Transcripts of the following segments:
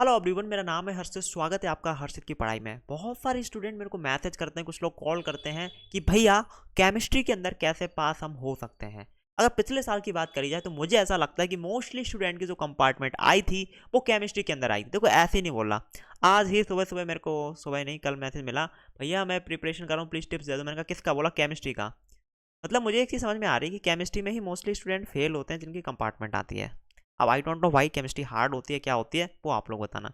Hello everyone, मेरा नाम है हर्षित। स्वागत है आपका हर्षित की पढ़ाई में। बहुत सारे स्टूडेंट मेरे को मैसेज करते हैं, कुछ लोग कॉल करते हैं कि भैया केमिस्ट्री के अंदर कैसे पास हम हो सकते हैं। अगर पिछले साल की बात करी जाए तो मुझे ऐसा लगता है कि मोस्टली स्टूडेंट की जो कंपार्टमेंट आई थी वो केमिस्ट्री के अंदर आई थी। देखो ऐसे ही नहीं बोला। आज ही सुबह सुबह मेरे को, सुबह नहीं कल मैसेज मिला, भैया मैं प्रिपरेशन कर रहा हूँ, प्लीज टिप्स दे दो। मैंने कहा किसका? बोला केमिस्ट्री का। मतलब मुझे एक चीज़ समझ में आ रही है कि केमिस्ट्री में ही मोस्टली स्टूडेंट फेल होते हैं जिनकी कंपार्टमेंट आती है। अब आई डोंट नो भाई केमिस्ट्री हार्ड होती है क्या होती है, वो आप लोग बताना।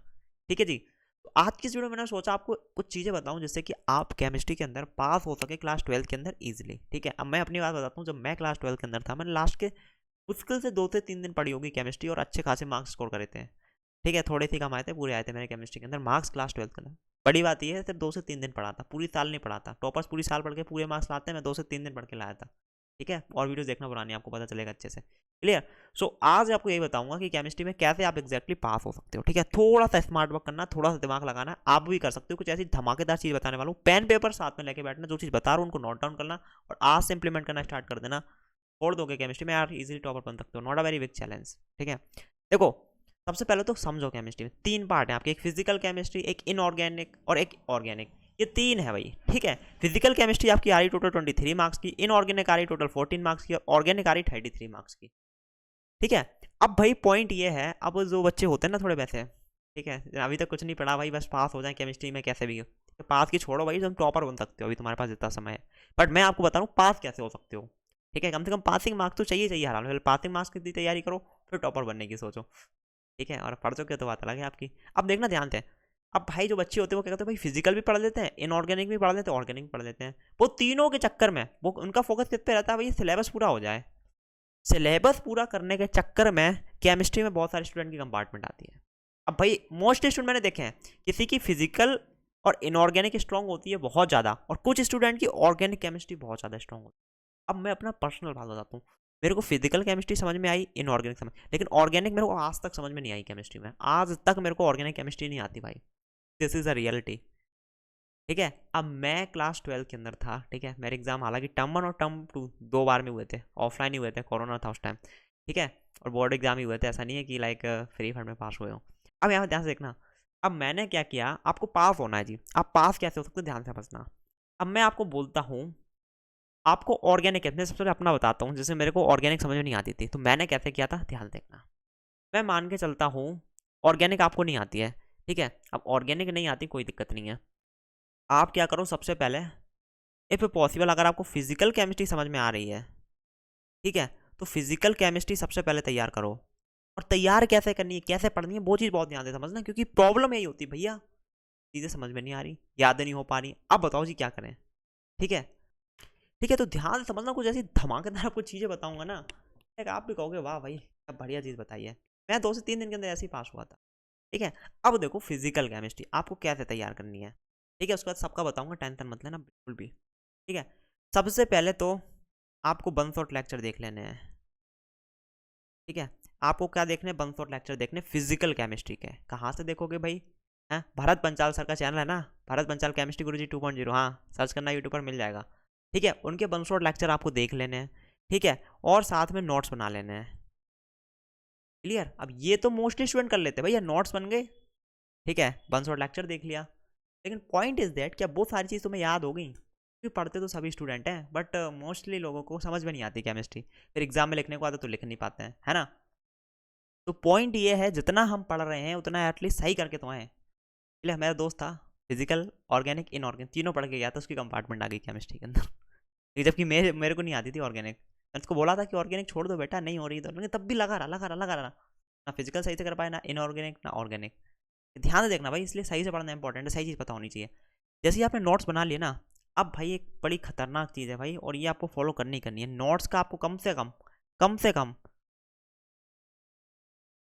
ठीक है जी। तो आज की इस वीडियो में मैंने सोचा आपको कुछ चीज़ें बताऊं जिससे कि आप केमिस्ट्री के अंदर पास हो सके क्लास 12 के अंदर इजीली। ठीक है, अब मैं अपनी बात बताता हूँ। जब मैं क्लास 12 के अंदर था, मैंने लास्ट के मुश्किल से 2 से 3 दिन पढ़ी होगी केमिस्ट्री और अच्छे खासे मार्क्स स्कोर करे थे। ठीक है, थोड़े से कम आए थे, पूरे आए थे मेरे केमिस्ट्री के अंदर मार्क्स क्लास 12 के अंदर। बड़ी बात यह है सिर्फ 2 से 3 दिन पढ़ा था, पूरी साल नहीं पढ़ा था। टॉपर्स पूरी साल पढ़ के पूरे मार्क्स लाते हैं, मैं 2 से 3 दिन पढ़ के लाया था। ठीक है, और वीडियो देखना पुरानी, आपको पता चलेगा अच्छे से। क्लियर। सो आज आपको यही बताऊंगा कि केमिस्ट्री में कैसे आप एग्जैक्टली पास हो सकते हो। ठीक है, थोड़ा सा स्मार्ट वर्क करना, थोड़ा सा दिमाग लगाना, आप भी कर सकते हो। कुछ ऐसी धमाकेदार चीज़ बताने वाला हूँ, पेन पेपर साथ में लेके बैठना, जो चीज़ बता रहा हूँ उनको नोट डाउन करना और आज से इंप्लीमेंट करना स्टार्ट कर देना। छोड़ दोगे केमिस्ट्री में यार, इजीली टॉपर बन सकते हो। Not a very big challenge. ठीक है, देखो सबसे पहले तो समझो केमिस्ट्री में 3 पार्ट है आपके। एक फिजिकल केमिस्ट्री, एक इनऑर्गेनिक और एक ऑर्गेनिक। ये 3 है भाई। ठीक है, फिजिकल केमिस्ट्री आपकी आ रही टोटल 23 मार्क्स की, इनऑर्गेनिक आ रही टोटल 14 मार्क्स की, ऑर्गेनिक आ रही 33 मार्क्स की। ठीक है, अब भाई पॉइंट ये है, अब जो बच्चे होते हैं ना थोड़े वैसे, ठीक है, अभी तक कुछ नहीं पढ़ा भाई, बस पास हो जाए केमिस्ट्री में कैसे भी। पास की छोड़ो भाई, तुम टॉपर बन सकते हो, अभी तुम्हारे पास इतना समय है। बट मैं आपको बता रहा हूँ पास कैसे हो सकते हो। ठीक है, कम से कम पासिंग मार्क्स तो चाहिए चाहिए हर हाल में। पासिंग मार्क्स की तैयारी करो, फिर टॉपर बनने की सोचो। ठीक है, और पढ़ चुके तो बात अलग है आपकी। अब देखना ध्यान से। अब भाई जो बच्चे होते हैं वो क्या करते हैं भाई, फिजिकल भी पढ़ लेते हैं, इनऑर्गेनिक भी पढ़ लेते हैं, ऑर्गेनिक भी पढ़ लेते हैं। वो तीनों के चक्कर में वो उनका फोकस किस पे रहता है भाई, सिलेबस पूरा हो जाए। सिलेबस पूरा करने के चक्कर में केमिस्ट्री में बहुत सारे स्टूडेंट की कंपार्टमेंट आती है। अब भाई मोस्ट स्टूडेंट मैंने देखे हैं, किसी की फिजिकल और इनऑर्गेनिक स्ट्रांग होती है बहुत ज़्यादा, और कुछ स्टूडेंट की ऑर्गेनिक केमिस्ट्री बहुत ज़्यादा स्ट्रांग होती है। अब मैं अपना पर्सनल बात बताता हूँ। मेरे को फिजिकल केमिस्ट्री समझ में आई, इनऑर्गेनिक समझ, लेकिन ऑर्गेनिक मेरे को आज तक समझ में नहीं आई केमिस्ट्री में। आज तक मेरे को ऑर्गेनिक केमिस्ट्री नहीं आती भाई। This is a reality. ठीक है, अब मैं क्लास 12 के अंदर था। ठीक है, मेरे एग्जाम हालांकि टर्म 1 और टर्म 2 दो बार में हुए थे, ऑफलाइन ही हुए थे, कोरोना था उस टाइम। ठीक है, और बोर्ड एग्जाम ही हुए थे, ऐसा नहीं है कि लाइक फ्री फंड में पास हुए हो। अब यहाँ ध्यान से देखना। अब मैंने क्या किया, आपको पास होना है जी। आप पास कैसे हो सकते हो, ध्यान से समझना। अब मैं आपको बोलता हूँ, आपको ऑर्गेनिक है, मैं सबसे पहले अपना बताता हूँ। जैसे मेरे को ऑर्गेनिक समझ में नहीं आती थी, तो मैंने कैसे किया था, ध्यान देखना। मैं मान के चलता हूँ ऑर्गेनिक आपको नहीं आती है। ठीक है, अब ऑर्गेनिक नहीं आती, कोई दिक्कत नहीं है। आप क्या करो, सबसे पहले इफ़ पॉसिबल अगर आपको फिजिकल केमिस्ट्री समझ में आ रही है, ठीक है, तो फिजिकल केमिस्ट्री सबसे पहले तैयार करो। और तैयार कैसे करनी है, कैसे पढ़नी है, वो चीज़ बहुत ध्यान से समझना, क्योंकि प्रॉब्लम यही होती है भैया, चीज़ें समझ में नहीं आ रही, याद नहीं हो पा रही। अब बताओ जी क्या करें। ठीक है, ठीक है, तो ध्यान से समझना। कुछ ऐसी धमाकेदार आपको चीज़ें बताऊंगा ना, एक आप भी कहोगे वाह भाई क्या बढ़िया चीज़ बताई है। मैं 2 से 3 दिन के अंदर ऐसे ही पास हुआ था। ठीक है, अब देखो फिजिकल केमिस्ट्री आपको कैसे तैयार करनी है। ठीक है, उसके बाद सबका बताऊंगा, टेंशन मत लेना बिल्कुल भी। ठीक है, सबसे पहले तो आपको बंसोट लेक्चर देख लेने हैं। ठीक है, आपको क्या देखने, बंसोट लेक्चर देखने फिजिकल केमिस्ट्री के। कहाँ से देखोगे भाई, हैं, भरत पंचाल सर का चैनल है ना, भरत पंचाल केमिस्ट्री गुरुजी 2.0, हाँ सर्च करना यूट्यूब पर मिल जाएगा। ठीक है, उनके बंसोट लेक्चर आपको देख लेने हैं। ठीक है, और साथ में नोट्स बना लेने हैं। क्लियर। अब ये तो मोस्टली स्टूडेंट कर लेते हैं भैया, नोट्स बन गए। ठीक है, बंसोट लेक्चर देख लिया। लेकिन पॉइंट इज दैट, क्या वो सारी चीज़ तुम्हें याद हो गई, क्योंकि पढ़ते तो सभी स्टूडेंट हैं, बट मोस्टली लोगों को समझ में नहीं आती केमिस्ट्री, फिर एग्जाम में लिखने को आता तो लिख नहीं पाते हैं, है ना। तो पॉइंट ये है, जितना हम पढ़ रहे हैं उतना एटलीस्ट सही करके तो आए। इसलिए मेरा दोस्त था, फिजिकल ऑर्गेनिक इनऑर्गेनिक तीनों पढ़ के गया था, उसकी कंपार्टमेंट आ गई केमिस्ट्री के अंदर। जबकि मेरे मेरे को नहीं आती थी ऑर्गेनिक। मैंने उसको बोला था कि ऑर्गेनिक छोड़ दो बेटा, नहीं हो रही, तो लेकिन तब भी लगा रहा लगा रहा लगा रहा, ना फिजिकल सही से कर पाए, ना इनऑर्गेनिक ना ऑर्गेनिक। ध्यान से देखना भाई, इसलिए सही से पढ़ना इंपॉर्टेंट है, सही चीज़ पता होनी चाहिए। जैसे ही आपने नोट्स बना लिए ना, अब भाई एक बड़ी खतरनाक चीज़ है भाई, और ये आपको फॉलो करनी ही करनी है। नोट्स का आपको कम से कम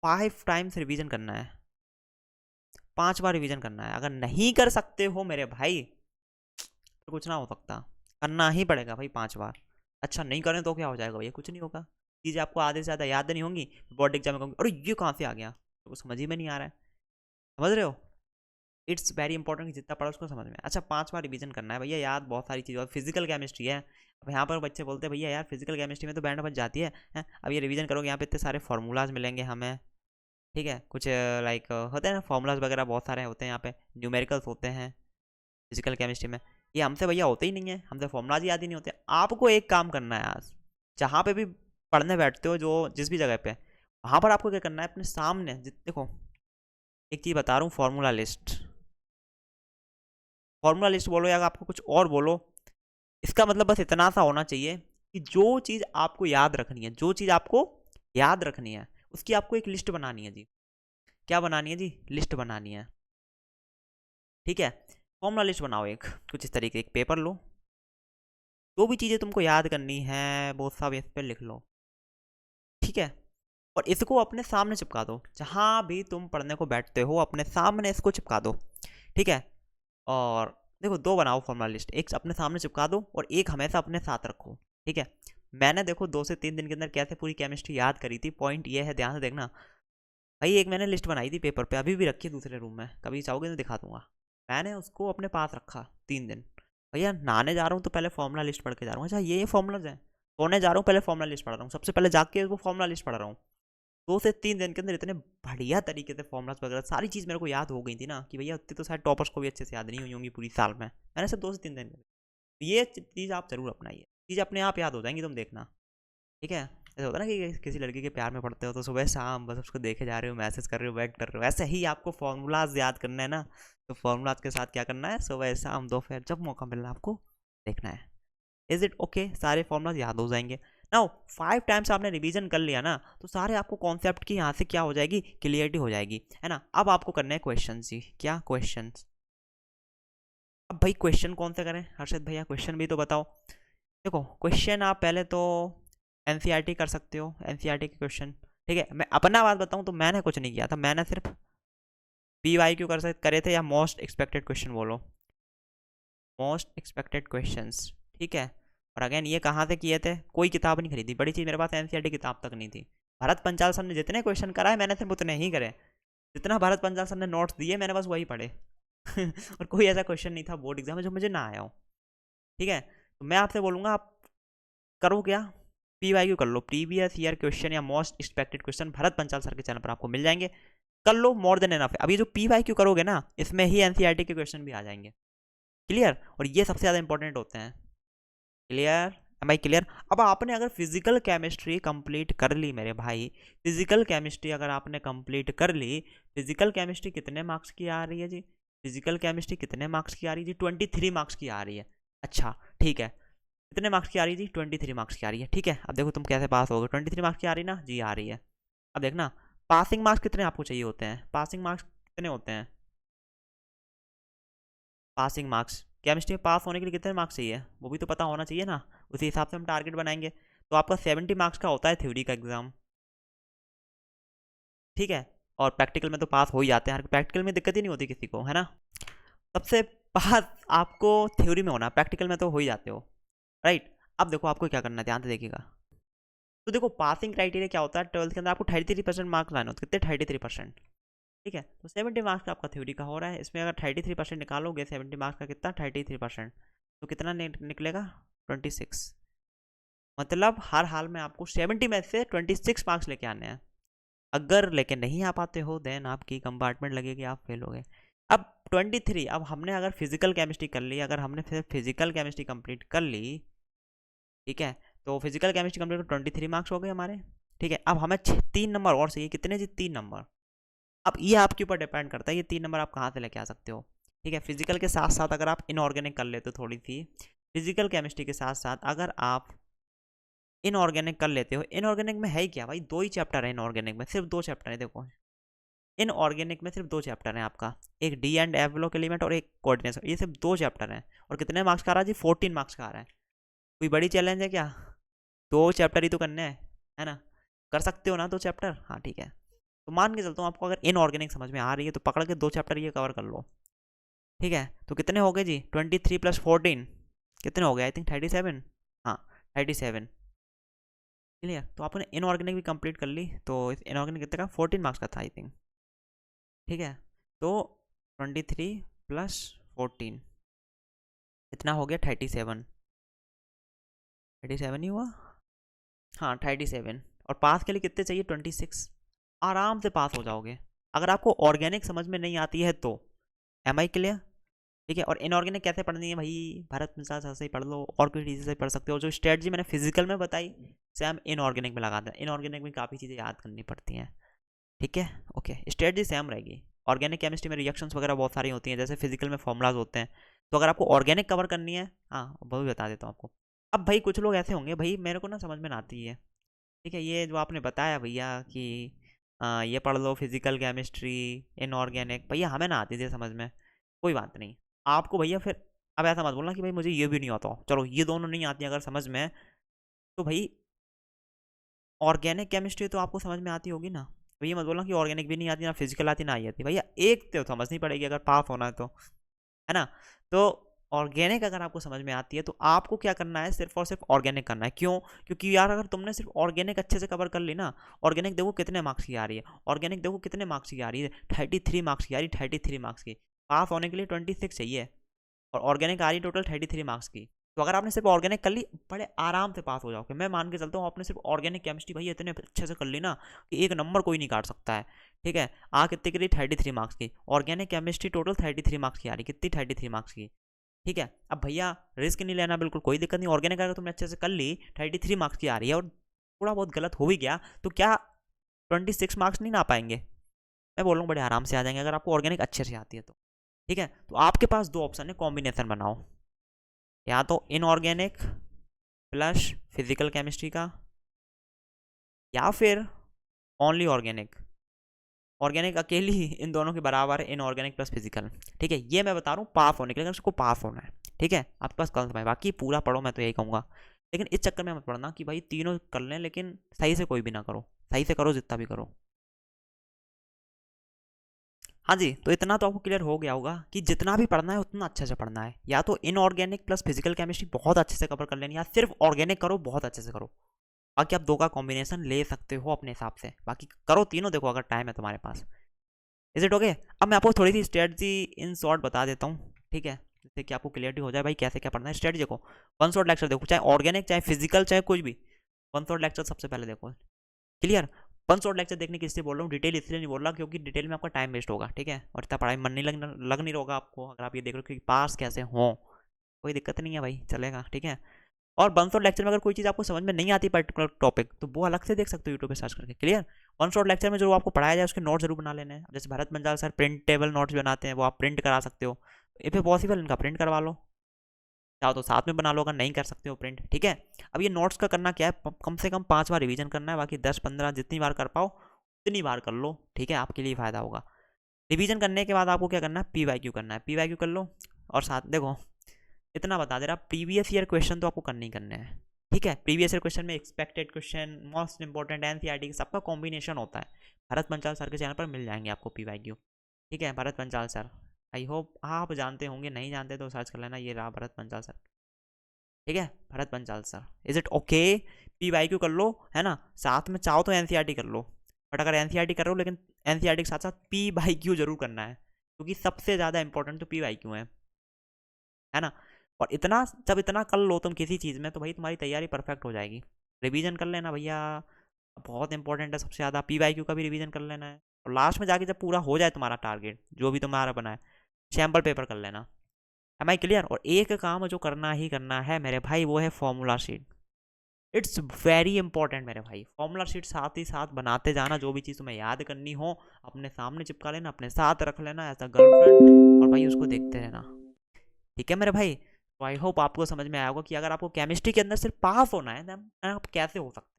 5 टाइम्स रिवीजन करना है, 5 बार रिवीजन करना है। अगर नहीं कर सकते हो मेरे भाई तो कुछ ना हो सकता, करना ही पड़ेगा भाई 5 बार। अच्छा नहीं करें तो क्या हो जाएगा भैया, कुछ नहीं होगा। चीज़ें आपको आधे से ज़्यादा याद नहीं होंगी, बोर्ड एग्जाम में कहूँगी अरे ये कहाँ से आ गया, तो समझ ही में नहीं आ रहा है। समझ रहे हो, इट्स वेरी इंपॉर्टेंट कि जितना पढ़ो उसको समझ में। अच्छा 5 बार रिवीजन करना है भैया, याद बहुत सारी चीज़। और फिजिकल केमिस्ट्री है, अब यहाँ पर बच्चे बोलते हैं भैया यार फिजिकल केमिस्ट्री में तो बैंड बज जाती है, अब ये रिवीजन करोगे यहाँ पे इतने सारे फार्मूलाज मिलेंगे हमें। ठीक है, कुछ लाइक होते हैं ना फॉर्मूलाज वगैरह, बहुत सारे होते हैं यहाँ पे, न्यूमेरिकल्स होते हैं फिजिकल केमिस्ट्री में। ये हमसे भैया होते ही नहीं है, हमसे फॉर्मूलाज याद ही नहीं होते। आपको एक काम करना है आज, जहाँ पे भी पढ़ने बैठते हो, जो जिस भी जगह पे, वहाँ पर आपको क्या करना है, अपने सामने देखो एक चीज़ बता रहा हूँ, फॉर्मूला लिस्ट, फॉर्मूला लिस्ट बोलो या आपको कुछ और बोलो, इसका मतलब बस इतना सा होना चाहिए कि जो चीज़ आपको याद रखनी है, जो चीज़ आपको याद रखनी है, उसकी आपको एक लिस्ट बनानी है जी। क्या बनानी है जी? लिस्ट बनानी है। ठीक है, फॉर्मूला लिस्ट बनाओ एक, कुछ इस तरीके, एक पेपर लो, जो भी चीज़ें तुमको याद करनी है वो सब इस पर लिख लो। ठीक है, और इसको अपने सामने चिपका दो, जहाँ भी तुम पढ़ने को बैठते हो अपने सामने इसको चिपका दो। ठीक है, और देखो दो बनाओ फॉर्मूला लिस्ट, एक अपने सामने चिपका दो और एक हमेशा अपने साथ रखो। ठीक है, मैंने देखो 2 से 3 दिन के अंदर कैसे पूरी केमिस्ट्री याद करी थी, पॉइंट ये है, ध्यान से देखना भाई। एक मैंने लिस्ट बनाई थी पेपर पे, अभी भी रखी है दूसरे रूम में, कभी चाहोगे तो दिखा दूंगा। मैंने उसको अपने पास रखा 3 दिन। भैया नहाने जा रहा हूँ तो पहले फॉर्मूला लिस्ट पढ़ के जा रहा हूँ, अच्छा ये फॉर्मूलाज हैं। सोने जा रहा हूँ पहले फॉर्मूला लिस्ट पढ़ रहा हूँ, सबसे पहले जाके वो फॉर्मूला लिस्ट पढ़ रहा हूँ। 2 से 3 दिन के अंदर इतने बढ़िया तरीके से फॉर्मूलाज वगैरह सारी चीज़ मेरे को याद हो गई थी ना, कि भैया उतनी तो शायद टॉपर्स को भी अच्छे से याद नहीं हुई होंगी पूरी साल में, मैंने सिर्फ 2 से 3 दिन में। ये चीज़ आप जरूर अपनाइए, चीज़ अपने आप याद हो जाएंगी, तुम देखना। ठीक है, ऐसा होता है ना कि किसी लड़की के प्यार में पड़ते हो तो सुबह शाम बस उसको देखे जा रहे हो, मैसेज कर रहे हो, बैक कर रहे हो, ऐसे ही आपको फॉर्मूलाज याद करना है ना, तो फॉर्मूलाज के साथ क्या करना है, सुबह शाम दोपहर जब मौका मिलना आपको देखना है। Is it okay? सारे फॉर्मूलाज याद हो जाएंगे। नाउ 5 टाइम्स आपने रिवीजन कर लिया ना, तो सारे आपको कॉन्सेप्ट की यहाँ से क्या हो जाएगी, क्लियरिटी हो जाएगी, है ना। अब आपको करना है क्वेश्चन जी। क्या क्वेश्चन? अब भाई क्वेश्चन कौन से करें हर्षित भैया, क्वेश्चन भी तो बताओ। देखो क्वेश्चन आप पहले तो एनसीईआरटी कर सकते हो, एनसीईआरटी के क्वेश्चन। ठीक है, मैं अपना बात बताऊं तो मैंने कुछ नहीं किया था, मैंने सिर्फ PYQ करे थे, या मोस्ट एक्सपेक्टेड क्वेश्चन बोलो, मोस्ट एक्सपेक्टेड क्वेश्चंस। ठीक है, और अगेन ये कहाँ से किए थे, कोई किताब नहीं खरीदी, बड़ी चीज़ मेरे पास एनसीईआरटी किताब तक नहीं थी। भरत पंचाल सर ने जितने क्वेश्चन कराए मैंने सिर्फ उतने ही करे, जितना भरत पंचाल सर ने नोट्स दिए मैंने बस वही पढ़े और कोई ऐसा क्वेश्चन नहीं था बोर्ड एग्जाम में जो मुझे ना आया हो। ठीक है, तो मैं आपसे बोलूँगा आप करो क्या, PYQ कर लो, प्रीवियस ईयर क्वेश्चन या most expected question Bharat Panchal sir के चैनल पर आपको मिल जाएंगे, कर लो, मोर देन एनफ है। अभी जो PYQ करोगे ना, इसमें ही एनसीईआरटी के क्वेश्चन भी आ जाएंगे। क्लियर, और ये सबसे ज़्यादा इंपॉर्टेंट होते हैं। Clear, am I clear? अब आपने अगर फिजिकल केमिस्ट्री कंप्लीट कर ली मेरे भाई, फिजिकल केमिस्ट्री अगर आपने कंप्लीट कर ली, फिजिकल केमिस्ट्री कितने मार्क्स की आ रही है जी, फिजिकल केमिस्ट्री कितने मार्क्स की आ रही है जी? 23 मार्क्स की आ रही है। अच्छा ठीक है, कितने मार्क्स की आ रही है जी? 23 मार्क्स की आ रही है। ठीक है, अब देखो तुम कैसे पास होगे, 23 मार्क्स की आ रही है ना जी, आ रही है। अब देखना पासिंग मार्क्स कितने आपको चाहिए होते हैं, पासिंग मार्क्स कितने होते हैं, पासिंग मार्क्स केमिस्ट्री में पास होने के लिए कितने मार्क्स चाहिए, वो भी तो पता होना चाहिए ना, उसी हिसाब से हम टारगेट बनाएंगे। तो आपका 70 मार्क्स का होता है थ्योरी का एग्जाम। ठीक है, और प्रैक्टिकल में तो पास हो ही जाते हैं, प्रैक्टिकल में दिक्कत ही नहीं होती किसी को, है ना। सबसे पास आपको थ्योरी में होना, प्रैक्टिकल में तो हो ही जाते हो, राइट। अब देखो आपको क्या करना है, ध्यान से देखिएगा। तो देखो पासिंग क्राइटेरिया क्या होता है, 12th के अंदर आपको 33% मार्क्स लाने होते, कितने? 33%। ठीक है, तो 70 मार्क्स का आपका थ्योरी का हो रहा है, इसमें अगर 33% निकालोगे 70 मार्क्स का, कितना? 33%, तो कितना निकलेगा? 26। मतलब हर हाल में आपको 70 में से 26 मार्क्स लेके आने हैं। अगर लेके नहीं आ पाते हो देन आपकी कंपार्टमेंट लगेगी, आप फेल हो गए। अब 23, अब हमने अगर फिजिकल केमिस्ट्री कर ली, अगर हमने फिर फिजिकल केमिस्ट्री कंप्लीट कर ली, ठीक है, तो फिजिकल केमिस्ट्री कंप्लीट 23 मार्क्स हो गए हमारे। ठीक है, अब हमें 3 नंबर और चाहिए, कितने जी? 3 नंबर। अब ये आपके ऊपर डिपेंड करता है ये 3 नंबर आप कहाँ से लेके आ सकते हो। ठीक है, फिजिकल के साथ साथ अगर आप इनऑर्गेनिक कर लेते हो थोड़ी सी, फिजिकल केमिस्ट्री के साथ साथ अगर आप इनऑर्गेनिक कर लेते हो, इनऑर्गेनिक में है ही क्या भाई, 2 ही चैप्टर है इनऑर्गेनिक में, सिर्फ 2 चैप्टर है। देखो इनऑर्गेनिक में सिर्फ 2 चैप्टर हैं आपका, एक D&F ब्लॉक एलिमेंट और एक कोऑर्डिनेशन, ये सिर्फ 2 चैप्टर हैं। और कितने मार्क्स का आ रहा है जी? 14 मार्क्स का आ रहा है। कोई बड़ी चैलेंज है क्या? 2 चैप्टर ही तो करने हैं, है ना। कर सकते हो ना 2 चैप्टर? हाँ ठीक है, तो मान के चलता हूँ आपको अगर इनऑर्गेनिक समझ में आ रही है तो पकड़ के 2 चैप्टर ये कवर कर लो। ठीक है, तो कितने हो गए जी? 23 + 14 कितने हो गए? I think 37। हाँ 37। क्लियर, तो आपने इनऑर्गेनिक भी कंप्लीट कर ली, तो इस इनऑर्गेनिक कितने का? 14 मार्क्स का था आई थिंक। ठीक है, तो 23 + 14 इतना हो गया 37, 37 ही हुआ। हाँ 37, और पास के लिए कितने चाहिए? 26। आराम से पास हो जाओगे। अगर आपको ऑर्गेनिक समझ में नहीं आती है तो। Am I clear? ठीक है। और इनऑर्गेनिक कैसे पढ़नी है भाई, भारत मिसाल से ही पढ़ लो, और कोई चीज़ से पढ़ सकते हो। जो स्ट्रेटजी मैंने फिजिकल में बताई सेम इनऑर्गेनिक में लगा देना। इनऑर्गेनिक में काफ़ी चीज़ें याद करनी पड़ती हैं। ठीक है, ओके, स्ट्रेटजी सेम रहेगी। ऑर्गेनिक केमिस्ट्री में रिएक्शंस वगैरह बहुत सारी होती हैं, जैसे फिजिकल में फॉर्मुलाज होते हैं। तो अगर आपको ऑर्गेनिक कवर करनी है, हाँ वो भी बता देता हूँ आपको। अब भाई कुछ लोग ऐसे होंगे, भाई मेरे को ना समझ में ना आती है, ठीक है, ये जो आपने बताया भैया कि ये पढ़ लो फिजिकल केमिस्ट्री इनऑर्गेनिक, भैया हमें ना आती थी समझ में, कोई बात नहीं। आपको भैया फिर अब ऐसा मत बोलना कि भाई मुझे ये भी नहीं आता, चलो ये दोनों नहीं आती अगर समझ में, तो भाई ऑर्गेनिक केमिस्ट्री तो आपको समझ में आती होगी ना। भैया मत बोलना कि ऑर्गेनिक भी नहीं आती, ना फिजिकल आती ना आई आती, भैया एक तो समझनी पड़ेगी अगर पास होना है तो, है ना। तो ऑर्गेनिक अगर आपको समझ में आती है तो आपको क्या करना है, सिर्फ और सिर्फ ऑर्गेनिक करना है। क्यों? क्योंकि यार अगर तुमने सिर्फ ऑर्गेनिक अच्छे से कवर कर ली ना, ऑर्गेनिक देखो कितने मार्क्स की आ रही है, ऑर्गेनिक देखो कितने मार्क्स की आ रही है, 33 मार्क्स की आ रही है, 33 मार्क्स की। पास होने के लिए 26 चाहिए, और ऑर्गेनिक आ रही टोटल 33 मार्क्स की। तो अगर आपने सिर्फ ऑर्गेनिक कर ली, बड़े आराम से पास हो जाओगे। मैं मान के चलता हूँ आपने सिर्फ ऑर्गेनिक केमिस्ट्री भाई इतने अच्छे से कर ली ना कि एक नंबर कोई नहीं काट सकता है। ठीक है, आ कितने की रही, 33 मार्क्स की। ऑर्गेनिक केमिस्ट्री टोटल 33 मार्क्स की आ रही, कितनी, 33 मार्क्स की। ठीक है, अब भैया रिस्क नहीं लेना, बिल्कुल कोई दिक्कत नहीं। ऑर्गेनिक अगर तुमने अच्छे से कर ली, 33 मार्क्स की आ रही है, और थोड़ा बहुत गलत हो भी गया तो क्या 26 मार्क्स नहीं ना पाएंगे? मैं बोल रहा हूँ बड़े आराम से आ जाएंगे अगर आपको ऑर्गेनिक अच्छे से आती है तो। ठीक है, तो आपके पास दो ऑप्शन है, कॉम्बिनेशन बनाओ, या तो इनऑर्गेनिक प्लस फिजिकल केमिस्ट्री का, या फिर ओनली ऑर्गेनिक। ऑर्गेनिक अकेली इन दोनों के बराबर है, इनऑर्गेनिक प्लस फिजिकल। ठीक है, ये मैं बता रहा हूँ पास होने के लिए, उसको पास होना है। ठीक है, आपके पास कल समय, बाकी पूरा पढ़ो, मैं तो यही कहूँगा। लेकिन इस चक्कर में मत पढ़ना कि भाई तीनों कर लें, लेकिन सही से कोई भी ना करो, सही से करो जितना भी करो। हाँ जी, तो इतना तो आपको क्लियर हो गया होगा कि जितना भी पढ़ना है उतना अच्छे से पढ़ना है। या तो इनऑर्गेनिक प्लस फिजिकल केमिस्ट्री बहुत अच्छे से कवर कर लेनी, या सिर्फ ऑर्गेनिक करो बहुत अच्छे से करो। बाकी आप दो का कॉम्बिनेशन ले सकते हो अपने हिसाब से, बाकी करो तीनों, देखो अगर टाइम है तुम्हारे पास। Is it okay? अब मैं आपको थोड़ी सी स्ट्रेटजी इन शॉर्ट बता देता हूँ, ठीक है, जिससे कि आपको क्लियरिटी हो जाए भाई कैसे क्या पढ़ना है। स्ट्रेटजी देखो, वन शॉट लेक्चर देखो, चाहे ऑर्गेनिक चाहे फिजिकल चाहे कुछ भी, वन शॉट लेक्चर सबसे पहले देखो। क्लियर? वन शॉट लेक्चर देखने की इसलिए बोल रहा हूँ, डिटेल इसलिए नहीं बोल रहा क्योंकि डिटेल में आपका टाइम वेस्ट होगा। ठीक है, और इतना पढ़ाई मन नहीं लग नहीं होगा आपको अगर आप ये देख रहे हो कि पास कैसे हो। कोई दिक्कत नहीं है भाई, चलेगा। ठीक है, और वन शॉट लेक्चर में अगर कोई चीज़ आपको समझ में नहीं आती पर्टिकुलर टॉपिक, तो वो अलग से देख सकते हो यूट्यूब पे सर्च करके। क्लियर? वन शॉट लेक्चर में जो आपको पढ़ाया जाए उसके नोट जरूर बना लेने हैं। जैसे Bharat Munjal sir printable notes बनाते हैं, वो आप प्रिंट करा सकते हो। इफ पॉसिबल इनका प्रिंट करवा लो, चाहो तो साथ में बना लो, अगर नहीं कर सकते हो प्रिंट। ठीक है, अब ये नोट्स का करना क्या है, कम से कम 5 बार रिवीजन करना है, बाकी 10-15 जितनी बार कर पाओ उतनी बार कर लो। ठीक है, आपके लिए फ़ायदा होगा। रिवीजन करने के बाद आपको क्या करना है, PYQ करना है। PYQ कर लो, और साथ देखो इतना बता दे रहा, प्रीवियस ईयर क्वेश्चन तो आपको करने ही करने हैं। ठीक है, प्रीवियस ईयर क्वेश्चन में expected question, most important NCERT सबका कॉम्बिनेशन होता है। भरत पंचाल सर के चैनल पर मिल जाएंगे आपको PYQ। ठीक है, Bharat Panchal sir, I hope आप जानते होंगे, नहीं जानते तो सर्च कर लेना, ये रहा भरत पंचाल सर। ठीक है, Bharat Panchal sir, is it okay? PYQ कर लो, है ना, साथ में चाहो तो NCERT कर लो, बट अगर NCERT कर रहे हो लेकिन NCERT के साथ साथ PYQ जरूर करना है, क्योंकि सबसे ज़्यादा इंपॉर्टेंट तो PYQ है ना। और इतना जब इतना कर लो तुम किसी चीज़ में, तो भाई तुम्हारी तैयारी परफेक्ट हो जाएगी। रिवीजन कर लेना भैया, बहुत इंपॉर्टेंट है सबसे ज़्यादा। PYQ का भी रिवीजन कर लेना है, और लास्ट में जाके जब पूरा हो जाए तुम्हारा टारगेट जो भी तुम्हारा बना है, सैम्पल पेपर कर लेना। Am I clear? और एक काम जो करना ही करना है मेरे भाई, वो है formula sheet. It's very important मेरे भाई, फॉर्मूला शीट साथ ही साथ बनाते जाना। जो भी चीज़ तुम्हें याद करनी हो अपने सामने चिपका लेना, अपने साथ रख लेना एज अ गर्लफ्रेंड, और भाई उसको देखते रहना। ठीक है मेरे भाई, तो आई होप आपको समझ में आया होगा कि अगर आपको केमिस्ट्री के अंदर सिर्फ पास होना है देन आप कैसे हो सकते हैं।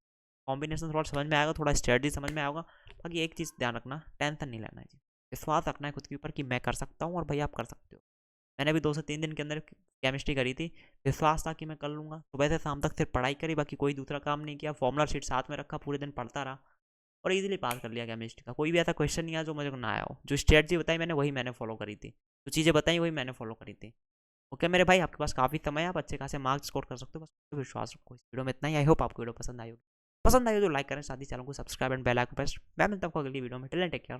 कॉम्बिनेशन थोड़ा समझ में आएगा, थोड़ा स्ट्रेटजी समझ में आएगा। बाकी एक चीज़ ध्यान रखना, टेंशन नहीं लेना है जी, विश्वास रखना है खुद के ऊपर कि मैं कर सकता हूँ, और भाई आप कर सकते हो। मैंने भी 2 से 3 दिन के अंदर केमिस्ट्री करी थी, विश्वास था कि मैं कर लूँगा। सुबह से शाम तक सिर्फ पढ़ाई करी, बाकी कोई दूसरा काम नहीं किया, फॉर्मूला शीट साथ में रखा, पूरे दिन पढ़ता रहा, और इजीली पास कर लिया केमिस्ट्री का। कोई भी ऐसा क्वेश्चन नहीं आया जो मुझे ना आया हो। जो स्ट्रेटजी बताई मैंने वही मैंने फॉलो करी थी, जो चीज़ें बताई वही मैंने फॉलो करी थी। ओके मेरे भाई, आपके पास काफ़ी समय है, आप अच्छे खासे मार्क्स स्कोर कर सकते हो, बस विश्वास रखो। इस वीडियो में इतना ही। आई होप आपको वीडियो पसंद आई होगी। पसंद आई हो तो लाइक करें, साथ ही चैनल को subscribe and bell icon press. मैं मिलता हूँ अगली वीडियो में। Till then take care.